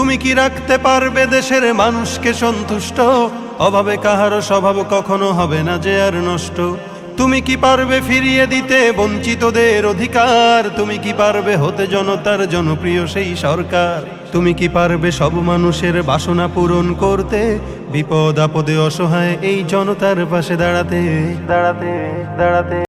তুমি কি রাখতে পারবে দেশের মানুষকে সন্তুষ্ট? অভাবে কাহারও স্বভাব কখনো হবে না যে আর নষ্ট। তুমি কি পারবে ফিরিয়ে দিতে বঞ্চিতদের অধিকার? তুমি কি পারবে হতে জনতার জনপ্রিয় সেই সরকার? তুমি কি পারবে সব মানুষের বাসনা পূরণ করতে? বিপদ আপদে অসহায় এই জনতার পাশে দাঁড়াতে দাঁড়াতে দাঁড়াতে